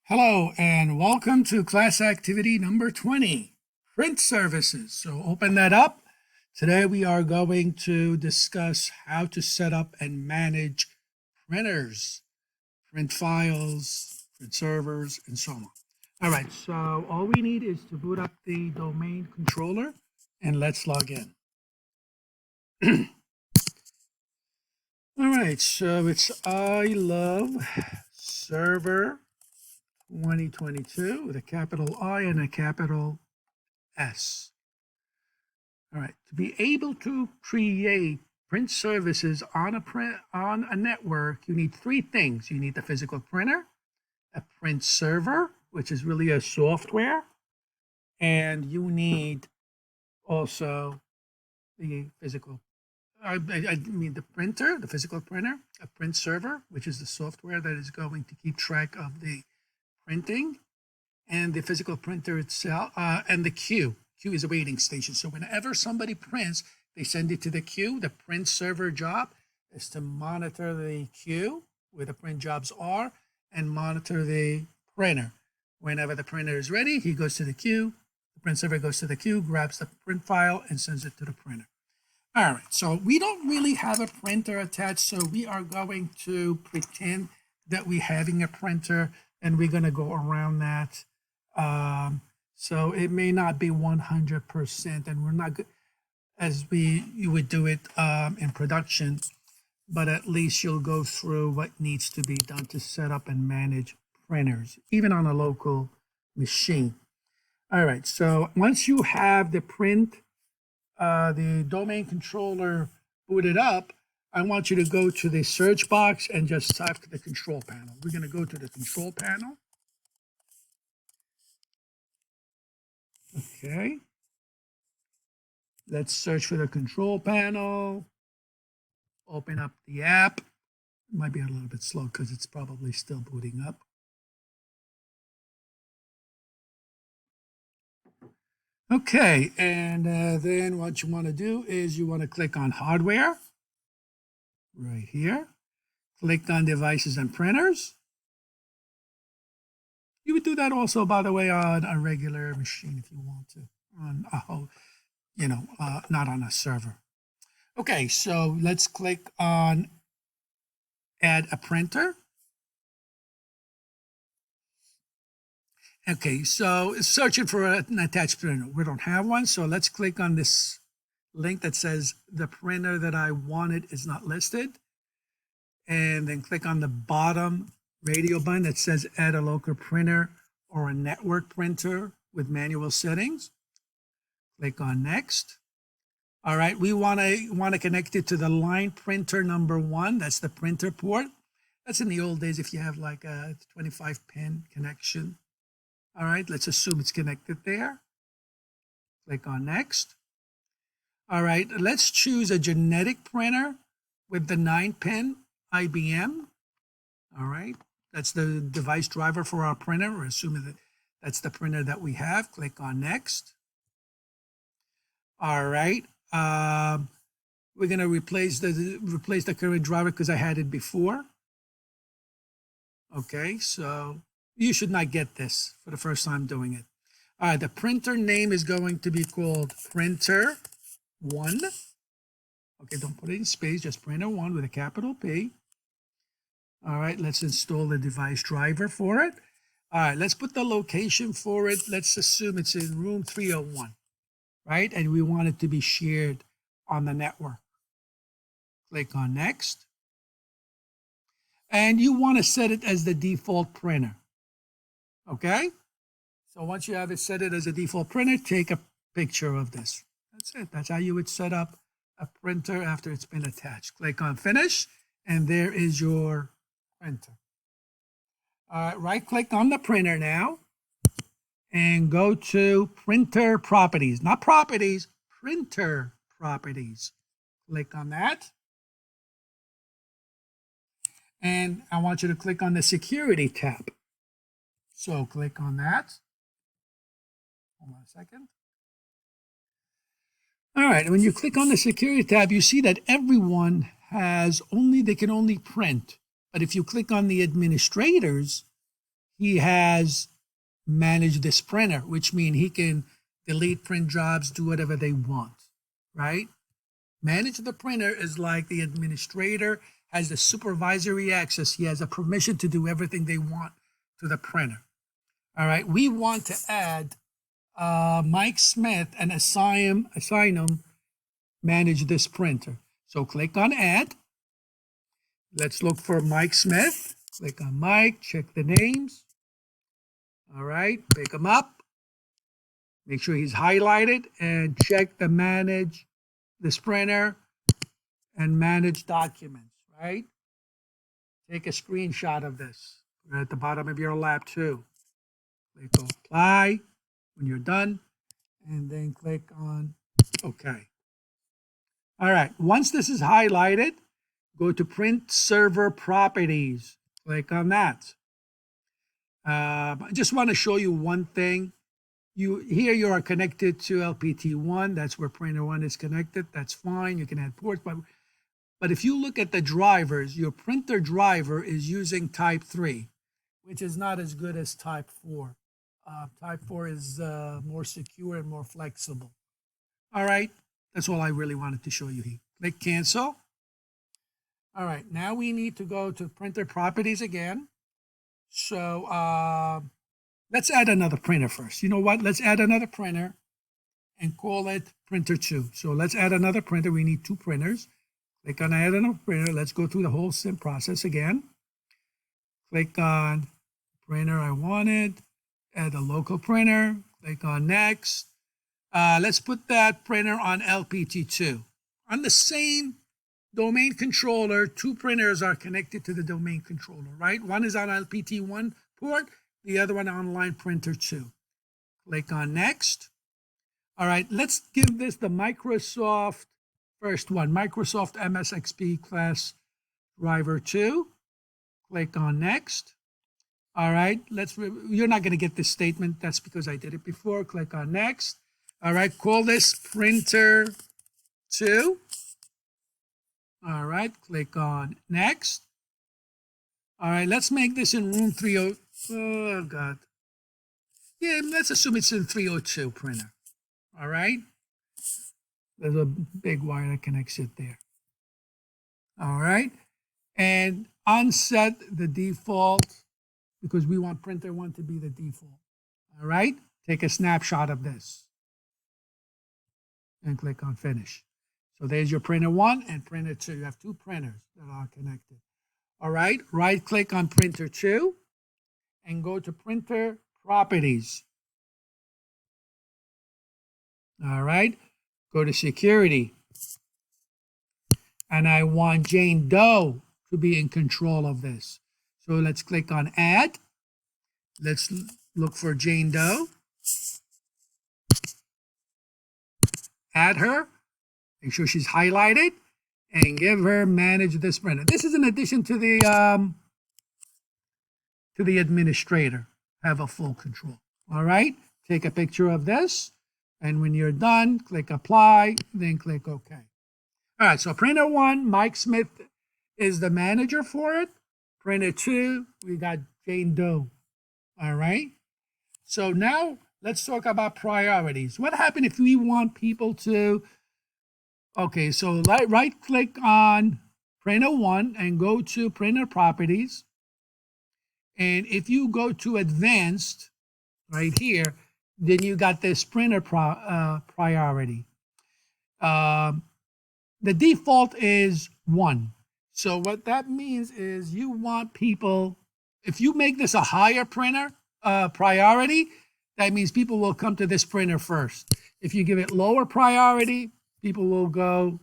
Hello and welcome to class activity number 20, print services. So open that up. Today we are going to discuss how to set up and manage printers, print files, print servers, and so on. All right, so all we need is to boot up the domain controller and let's log in. All right, so it's I love server 2022 with a capital I and a capital S. All right, to be able to create print services on a network, you need three things. You need the physical printer, a print server, which is really a software, and you need also the physical. I mean the printer, the physical printer, a print server, which is the software that is going to keep track of the printing, and the physical printer itself, and the queue. Queue is a waiting station. So whenever somebody prints, they send it to the queue. The print server job is to monitor the queue where the print jobs are and monitor the printer. Whenever the printer is ready, he goes to the queue. The print server goes to the queue, grabs the print file, and sends it to the printer. All right, so we don't really have a printer attached, so we are going to pretend that we're having a printer, and we're going to go around that. So it may not be 100%, and we're not as you would do it in production, but at least you'll go through what needs to be done to set up and manage printers, even on a local machine. All right, so once you have the domain controller booted up, I want you to go to the search box and just type the control panel. We're going to go to the control panel. Okay. Let's search for the control panel. Open up the app. It might be a little bit slow because it's probably still booting up. Okay, and then what you want to do is you want to click on hardware right here. Click on devices and printers. You would do that also, by the way, on a regular machine if you want to, on a whole, not on a server. Okay, so let's click on add a printer. Okay, so searching for an attached printer. We don't have one, so let's click on this link that says the printer that I wanted is not listed. And then click on the bottom radio button that says add a local printer or a network printer with manual settings. Click on next. All right, we want to connect it to the line printer number 1. That's the printer port. That's in the old days if you have like a 25-pin connection. All right, let's assume it's connected there. Click on next. All right, let's choose a genetic printer with the 9-pin IBM. All right, that's the device driver for our printer. We're assuming that that's the printer that we have. Click on next. All right, we're going to replace the current driver because I had it before. Okay, so you should not get this for the first time doing it. All right, the printer name is going to be called Printer 1. Okay, don't put it in space, just Printer 1 with a capital P. All right, let's install the device driver for it. All right, let's put the location for it. Let's assume it's in room 301, right? And we want it to be shared on the network. Click on next. And you want to set it as the default printer. Okay, so once you have it set it as a default printer, take a picture of this. That's it. That's how you would set up a printer after it's been attached. Click on finish, and there is your printer. All right, right click on the printer now and go to printer properties, not properties, printer properties. Click on that. And I want you to click on the security tab. So click on that. Hold on a second. All right, when you click on the security tab, you see that everyone they can only print. But if you click on the administrators, he has managed this printer, which means he can delete print jobs, do whatever they want, right? Manage the printer is like the administrator has the supervisory access. He has a permission to do everything they want to the printer. All right, we want to add Mike Smith and assign him manage this printer. So click on add. Let's look for Mike Smith. Click on Mike, check the names. All right, pick him up. Make sure he's highlighted and check the manage this printer and manage documents, right? Take a screenshot of this. We're at the bottom of your lap too. Click apply when you're done, and then click on OK. All right, once this is highlighted, go to Print Server Properties. Click on that. I just want to show you one thing. Here you are connected to LPT1. That's where printer 1 is connected. That's fine. You can add ports. But if you look at the drivers, your printer driver is using type 3, which is not as good as type 4. Type 4 is more secure and more flexible. All right. That's all I really wanted to show you here. Click cancel. All right. Now we need to go to printer properties again. So let's add another printer first. You know what? Let's add another printer and call it printer 2. So let's add another printer. We need 2 printers. Click on add another printer. Let's go through the whole sim process again. Click on printer I wanted. Add a local printer. Click on next. Let's put that printer on LPT2. On the same domain controller, 2 printers are connected to the domain controller, right? One is on LPT1 port, the other one online printer 2. Click on next. All right, let's give this the Microsoft first one, Microsoft MSXP class driver 2. Click on next. All right, you're not going to get this statement. That's because I did it before. Click on next. All right, call this printer 2. All right, click on next. All right, let's make this in room 30. Oh, God. Yeah, let's assume it's in 302 printer. All right. There's a big wire that connects it there. All right. And unset the default because we want printer 1 to be the default. All right. Take a snapshot of this and click on finish. So there's your printer 1 and printer 2. You have 2 printers that are connected. All right. Right click on printer 2 and go to printer properties. All right. Go to security. And I want Jane Doe to be in control of this. So let's click on add. Let's look for Jane Doe. Add her. Make sure she's highlighted and give her manage this printer. This is in addition to the administrator. Have a full control. All right. Take a picture of this. And when you're done, click apply, then click OK. All right, so printer 1, Mike Smith is the manager for it. Printer 2, we got Jane Doe. All right. So now let's talk about priorities. What happens if we want people to, okay, so right click on printer 1 and go to printer properties. And if you go to advanced right here, then you got this printer priority. The default is 1. So what that means is you want people, if you make this a higher printer priority, that means people will come to this printer first. If you give it lower priority, people will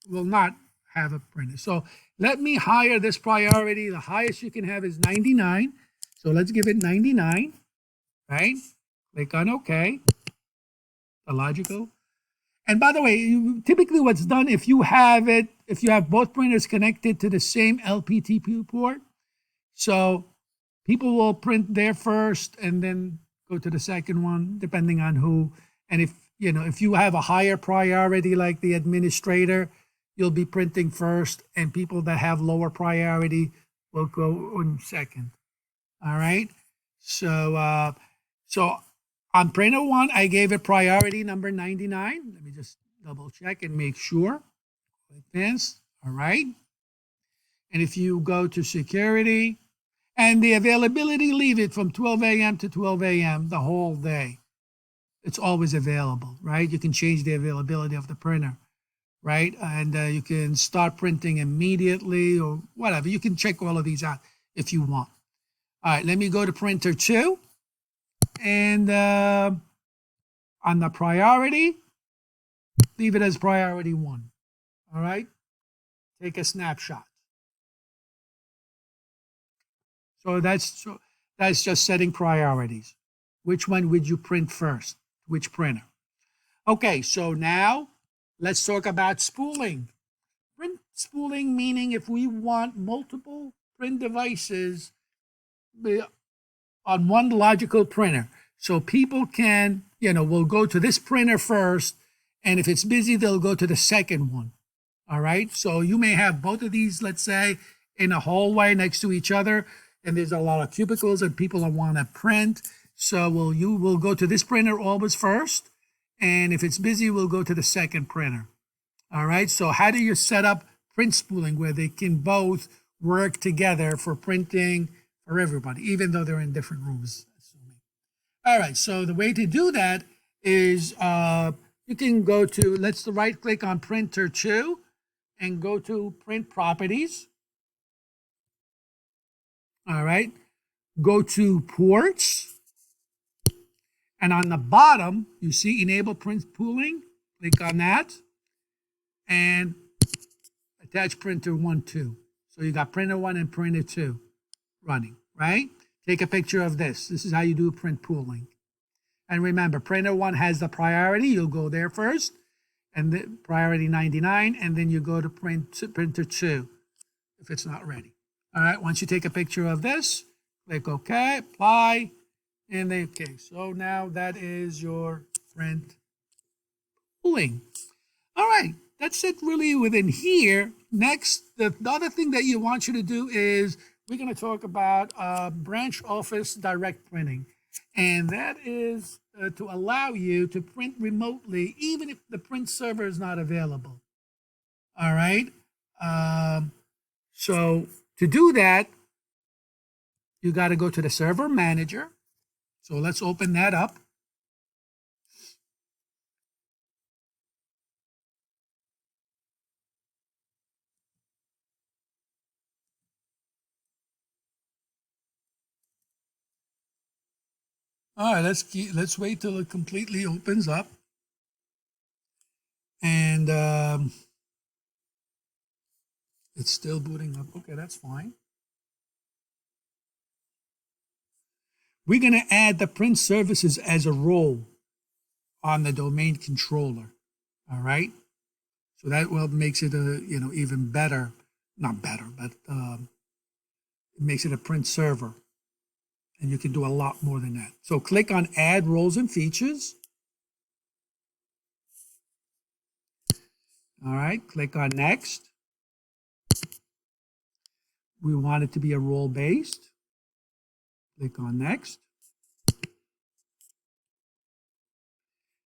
not have a printer. So let me higher this priority. The highest you can have is 99. So let's give it 99, right? Click on OK. The logical. And by the way, typically what's done if you have both printers connected to the same LPT port, so people will print there first and then go to the second one, depending on who. And if you have a higher priority like the administrator, you'll be printing first, and people that have lower priority will go on second. All right. So on printer one, I gave it priority number 99. Let me just double check and make sure. Advanced. All right. And if you go to security and the availability, leave it from 12 a.m. to 12 a.m. the whole day. It's always available, right? You can change the availability of the printer, right? And you can start printing immediately or whatever. You can check all of these out if you want. All right, let me go to printer 2. And on the priority, leave it as priority 1. All right, take a snapshot. So that's just setting priorities. Which one would you print first? Which printer? Okay, so now let's talk about spooling. Print spooling meaning if we want multiple print devices on one logical printer. So people can, will go to this printer first, and if it's busy, they'll go to the second one. All right. So you may have both of these, let's say, in a hallway next to each other, and there's a lot of cubicles and people that want to print. So you will go to this printer always first, and if it's busy, we'll go to the second printer. All right. So how do you set up print spooling where they can both work together for printing for everybody, even though they're in different rooms? All right. So the way to do that is you can go to, let's right click on printer 2 and go to print properties. All right. Go to ports. And on the bottom, you see enable print spooling. Click on that and attach printer 1, 2. So you got printer 1 and printer 2 running, right? Take a picture of this. This is how you do print pooling. And remember, printer 1 has the priority. You'll go there first, and the priority 99, and then you go to printer 2 if it's not ready. All right, once you take a picture of this, click OK, apply, and then OK. So now that is your print pooling. All right, that's it really within here. Next, the other thing that you want you to do is we're going to talk about branch office direct printing. And that is to allow you to print remotely, even if the print server is not available. All right. So to do that, you got to go to the server manager. So let's open that up. All right, let's wait till it completely opens up. And it's still booting up. Okay, that's fine. We're going to add the print services as a role on the domain controller. All right. So that makes it even better. Not better, but it makes it a print server. And you can do a lot more than that. So click on Add Roles and Features. All right, click on Next. We want it to be a role-based. Click on Next.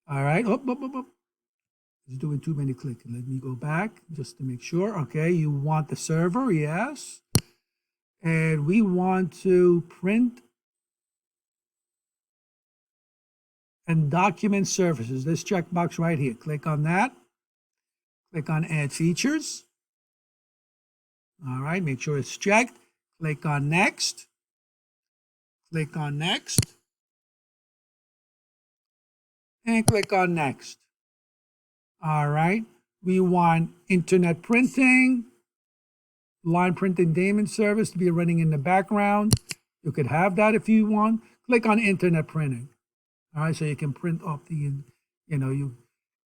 All right, It's doing too many clicks. Let me go back just to make sure. Okay, you want the server, yes. And we want to print and document services. This checkbox right here. Click on that. Click on Add Features. All right, make sure it's checked. Click on Next. Click on Next. And click on Next. All right, we want internet printing, line printing daemon service to be running in the background. You could have that if you want. Click on internet printing. All right, so you can print off the,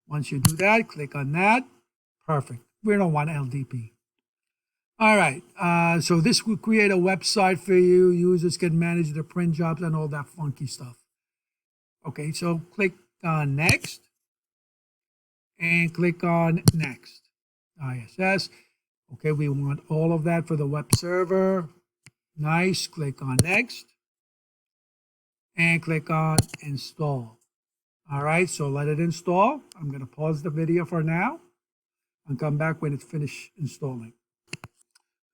once you do that, click on that. Perfect. We don't want LDP. All right, so this will create a website for you. Users can manage their print jobs and all that funky stuff. Okay, so click on Next and click on Next. ISS. Okay, we want all of that for the web server. Nice. Click on Next. and click on install. All right, so let it install. I'm going to pause the video for now and come back when it's finished installing.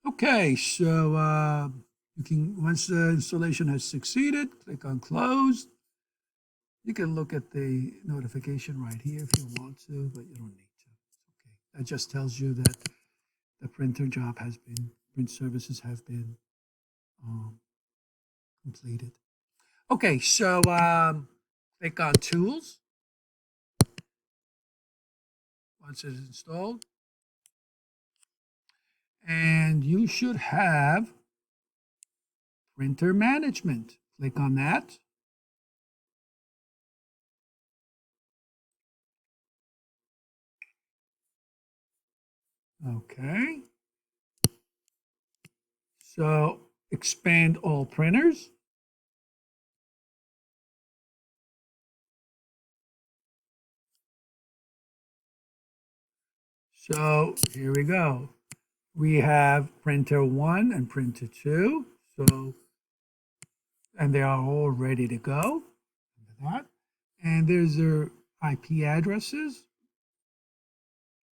Okay, so you can, once the installation has succeeded, click on close. You can look at the notification right here if you want to, but you don't need to. Okay, that just tells you that the printer job has been, print services have been completed. Okay, so click on tools once it's installed. And you should have printer management. Click on that. Okay. So expand all printers. So here we go. We have printer 1 and printer 2. So, and they are all ready to go. That. And there's their IP addresses.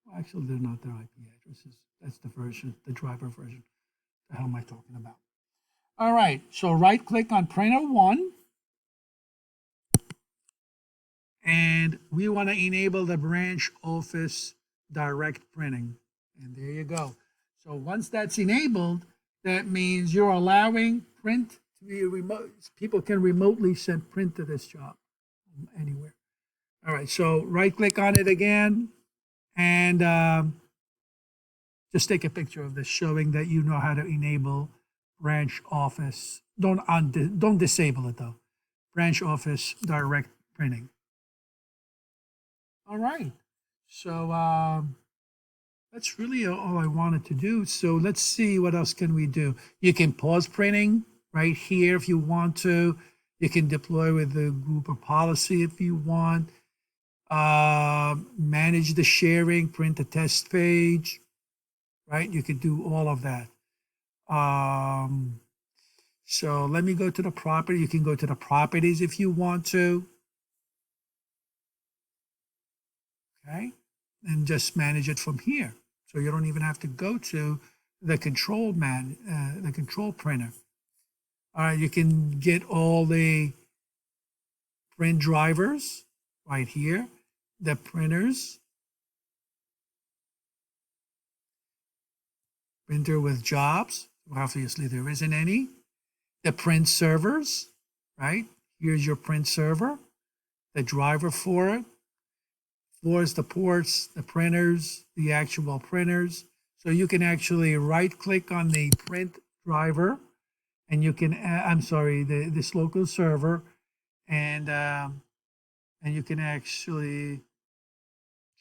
Well, actually, they're not their IP addresses. That's the version, the driver version. The hell am I talking about? All right, so right click on printer 1. And we want to enable the branch office direct printing. And there you go. So once that's enabled, that means you're allowing print to be remote. People can remotely send print to this job anywhere. All right, so right click on it again and just take a picture of this showing that you know how to enable branch office. Don't disable it though. Branch office direct printing. All right. So that's really all I wanted to do. So let's see what else can we do. You can pause printing right here if you want to. You can deploy with the group or policy if you want. Manage the sharing, print the test page, right? You could do all of that. So let me go to the property. You can go to the properties if you want to. Okay, and just manage it from here. So you don't even have to go to the control printer. All right, you can get all the print drivers right here, the printers, printer with jobs. Obviously, there isn't any. The print servers, right? Here's your print server, the driver for it. Floors, the ports, the printers, the actual printers. So you can actually right click on the print driver and you can, this local server and you can actually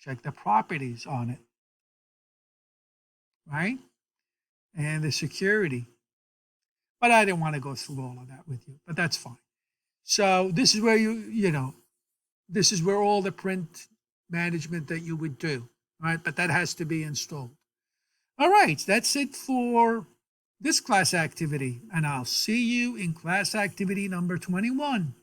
check the properties on it, right? And the security. But I didn't want to go through all of that with you, but that's fine. So this is where this is where all the print management that you would do, right? But that has to be installed. All right, that's it for this class activity, and I'll see you in class activity number 21.